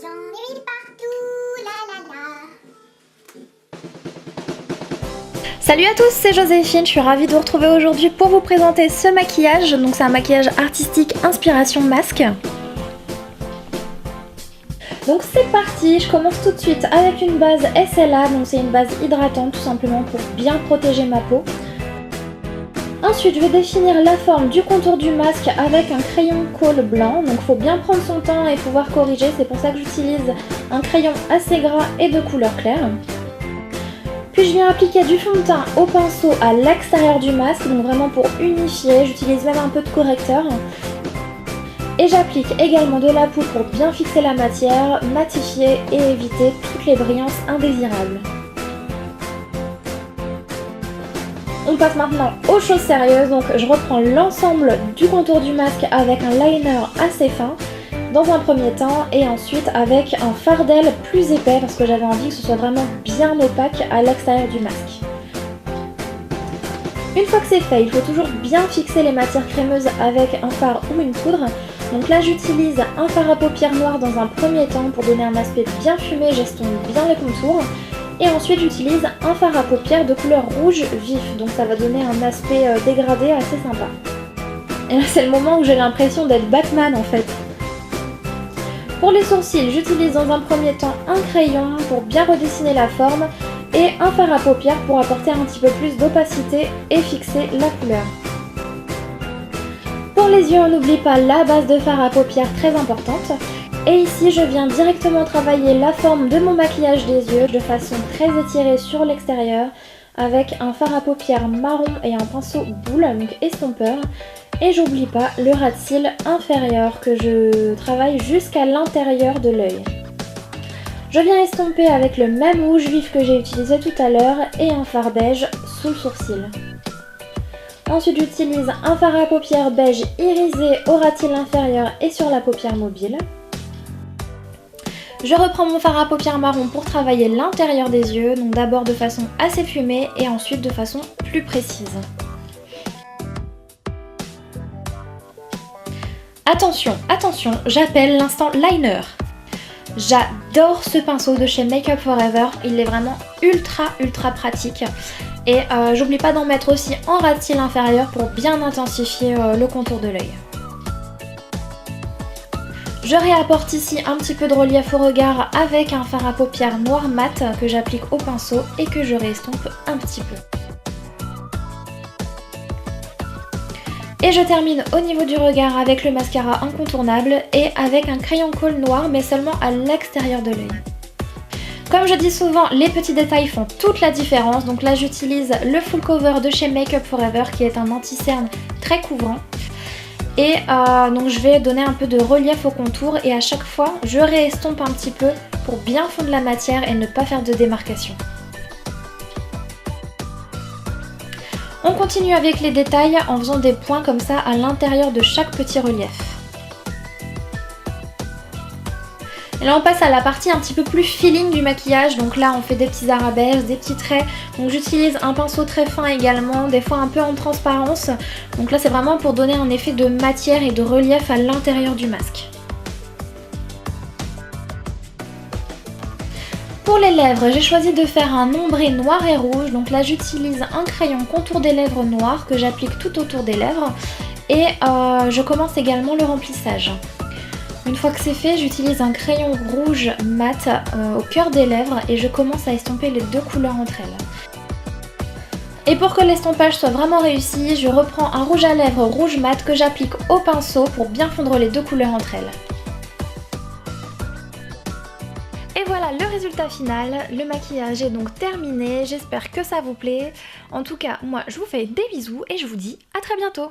J'en ai mis partout, la la la. Salut à tous, c'est Joséphine, je suis ravie de vous retrouver aujourd'hui pour vous présenter ce maquillage. Donc c'est un maquillage artistique inspiration masque. Donc c'est parti, je commence tout de suite avec une base SLA, donc c'est une base hydratante tout simplement pour bien protéger ma peau. Ensuite je vais définir la forme du contour du masque avec un crayon colle blanc, donc il faut bien prendre son temps et pouvoir corriger, c'est pour ça que j'utilise un crayon assez gras et de couleur claire. Puis je viens appliquer du fond de teint au pinceau à l'extérieur du masque, donc vraiment pour unifier, j'utilise même un peu de correcteur. Et j'applique également de la poudre pour bien fixer la matière, matifier et éviter toutes les brillances indésirables. On passe maintenant aux choses sérieuses, donc je reprends l'ensemble du contour du masque avec un liner assez fin dans un premier temps et ensuite avec un fardel plus épais parce que j'avais envie que ce soit vraiment bien opaque à l'extérieur du masque. Une fois que c'est fait, il faut toujours bien fixer les matières crémeuses avec un fard ou une poudre. Donc là j'utilise un fard à paupières noir dans un premier temps pour donner un aspect bien fumé, j'estompe bien les contours. Et ensuite j'utilise un fard à paupières de couleur rouge vif, donc ça va donner un aspect dégradé assez sympa. Et là c'est le moment où j'ai l'impression d'être Batman en fait. Pour les sourcils, j'utilise dans un premier temps un crayon pour bien redessiner la forme et un fard à paupières pour apporter un petit peu plus d'opacité et fixer la couleur. Pour les yeux, on n'oublie pas la base de fard à paupières très importante. Et ici, je viens directement travailler la forme de mon maquillage des yeux de façon très étirée sur l'extérieur avec un fard à paupières marron et un pinceau boule, donc estompeur. Et j'oublie pas le ras de cils inférieur que je travaille jusqu'à l'intérieur de l'œil. Je viens estomper avec le même rouge vif que j'ai utilisé tout à l'heure et un fard beige sous le sourcil. Ensuite j'utilise un fard à paupières beige irisé au ras de cils inférieur et sur la paupière mobile. Je reprends mon fard à paupières marron pour travailler l'intérieur des yeux, donc d'abord de façon assez fumée et ensuite de façon plus précise. Attention, attention, j'appelle l'instant liner. J'adore ce pinceau de chez Make Up For Ever, il est vraiment ultra pratique. Et j'oublie pas d'en mettre aussi en ras de cils inférieur pour bien intensifier le contour de l'œil. Je réapporte ici un petit peu de relief au regard avec un fard à paupières noir mat que j'applique au pinceau et que je réestompe un petit peu. Et je termine au niveau du regard avec le mascara incontournable et avec un crayon colle noir mais seulement à l'extérieur de l'œil. Comme je dis souvent, les petits détails font toute la différence, donc là j'utilise le full cover de chez Make Up For Ever qui est un anti-cerne très couvrant. Et donc je vais donner un peu de relief au contour et à chaque fois je réestompe un petit peu pour bien fondre la matière et ne pas faire de démarcation. On continue avec les détails en faisant des points comme ça à l'intérieur de chaque petit relief. Et là on passe à la partie un petit peu plus feeling du maquillage, donc là on fait des petits arabesques, des petits traits, donc j'utilise un pinceau très fin également, des fois un peu en transparence, donc là c'est vraiment pour donner un effet de matière et de relief à l'intérieur du masque. Pour les lèvres, j'ai choisi de faire un ombré noir et rouge, donc là j'utilise un crayon contour des lèvres noir que j'applique tout autour des lèvres et je commence également le remplissage. Une fois que c'est fait, j'utilise un crayon rouge mat au cœur des lèvres et je commence à estomper les deux couleurs entre elles. Et pour que l'estompage soit vraiment réussi, je reprends un rouge à lèvres rouge mat que j'applique au pinceau pour bien fondre les deux couleurs entre elles. Et voilà le résultat final, le maquillage est donc terminé, j'espère que ça vous plaît. En tout cas, moi je vous fais des bisous et je vous dis à très bientôt.